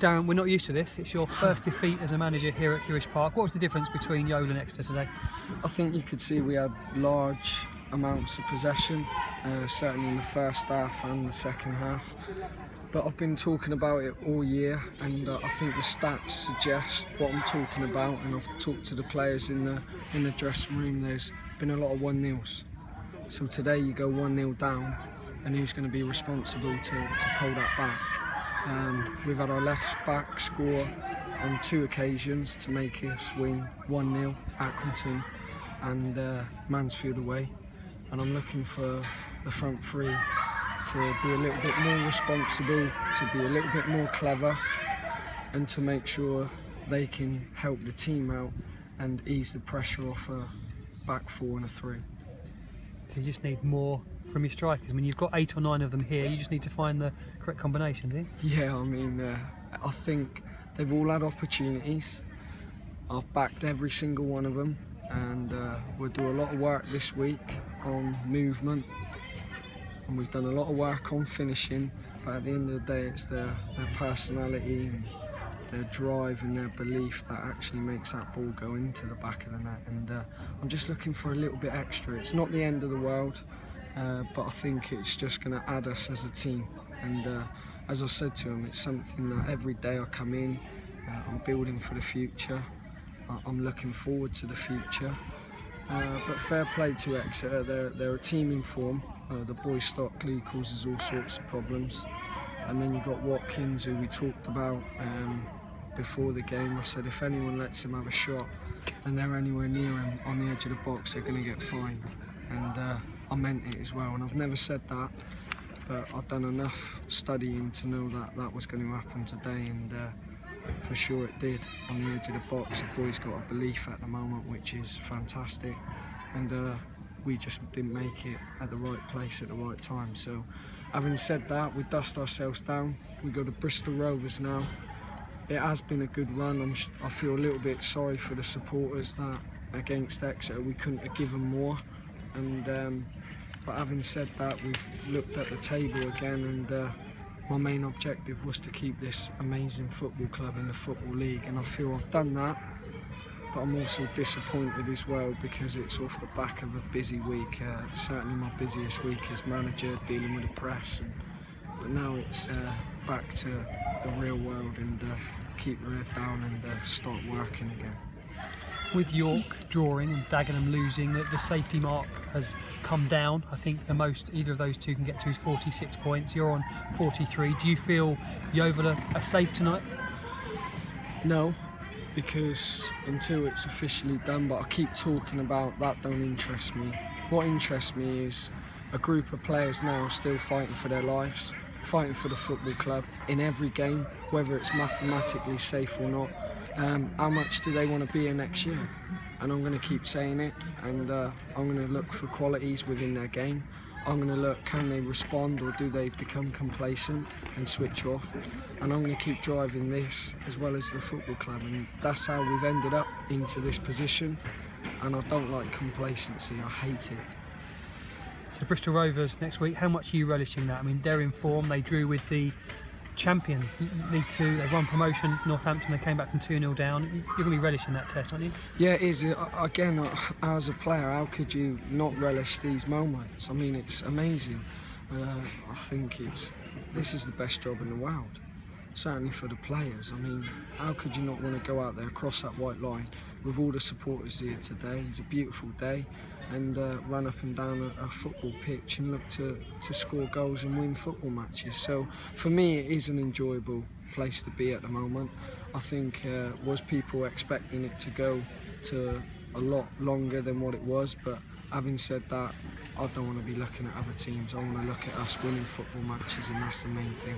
Darren, we're not used to this. It's your first defeat as a manager here at Hewish Park. What was the difference between Yeovil and Exeter today? I think you could see we had large amounts of possession, certainly in the first half and the second half. But I've been talking about it all year, and I think the stats suggest what I'm talking about. And I've talked to the players in the dressing room. There's been a lot of 1-0s. So today you go 1-0 down, and who's going to be responsible to pull that back? We've had our left back score on 2 occasions to make us win 1-0, Accrington and Mansfield away. And I'm looking for the front three to be a little bit more responsible, to be a little bit more clever, and to make sure they can help the team out and ease the pressure off a back 4 and a 3. So you just need more from your strikers. I mean, you've got 8 or 9 of them here. You just need to find the correct combination, do you? Yeah, I mean, I think they've all had opportunities. I've backed every single one of them, and we'll do a lot of work this week on movement, and we've done a lot of work on finishing. But at the end of the day, it's their personality and their drive and their belief that actually makes that ball go into the back of the net. And I'm just looking for a little bit extra. It's not the end of the world, but I think it's just going to add us as a team. And as I said to him, it's something that every day I come in, I'm building for the future. I'm looking forward to the future. But fair play to Exeter. They're a team in form. The boys Stockley causes all sorts of problems. And then you've got Watkins, who we talked about before the game. I said if anyone lets him have a shot and they're anywhere near him on the edge of the box, they're going to get fined. And I meant it as well. And I've never said that, but I've done enough studying to know that that was going to happen today. And for sure it did. On the edge of the box, the boys got a belief at the moment, which is fantastic. And we just didn't make it at the right place at the right time. So having said that, we dust ourselves down. We go to Bristol Rovers now. It has been a good run. I feel a little bit sorry for the supporters that against Exeter we couldn't have given more. And but having said that, we've looked at the table again, and my main objective was to keep this amazing football club in the Football League, and I feel I've done that. But I'm also disappointed as well because it's off the back of a busy week, certainly my busiest week as manager, dealing with the press. But now it's back to the real world, and keep your head down and start working again. With York drawing and Dagenham losing, the safety mark has come down. I think the most either of those two can get to is 46 points. You're on 43. Do you feel Yeovil are safe tonight? No, because until it's officially done, but I keep talking about that, don't interest me. What interests me is a group of players now still fighting for their lives, fighting for the football club in every game, whether it's mathematically safe or not. How much do they want to be here next year? And I'm going to keep saying it, and I'm going to look for qualities within their game. I'm going to look, can they respond, or do they become complacent and switch off? And I'm going to keep driving this as well as the football club, and that's how we've ended up into this position. And I don't like complacency, I hate it. So Bristol Rovers next week, how much are you relishing that? I mean, they're in form. They drew with the champions, League 2. They won promotion, Northampton. They came back from 2-0 down. You're going to be relishing that test, aren't you? Yeah, it is. Again, as a player, how could you not relish these moments? I mean, it's amazing. I think this is the best job in the world, certainly for the players. I mean, how could you not want to go out there, cross that white line with all the supporters here today? It's a beautiful day, and run up and down a football pitch and look to score goals and win football matches. So for me, it is an enjoyable place to be at the moment. I think was people expecting it to go to a lot longer than what it was, but having said that, I don't want to be looking at other teams. I want to look at us winning football matches, and that's the main thing.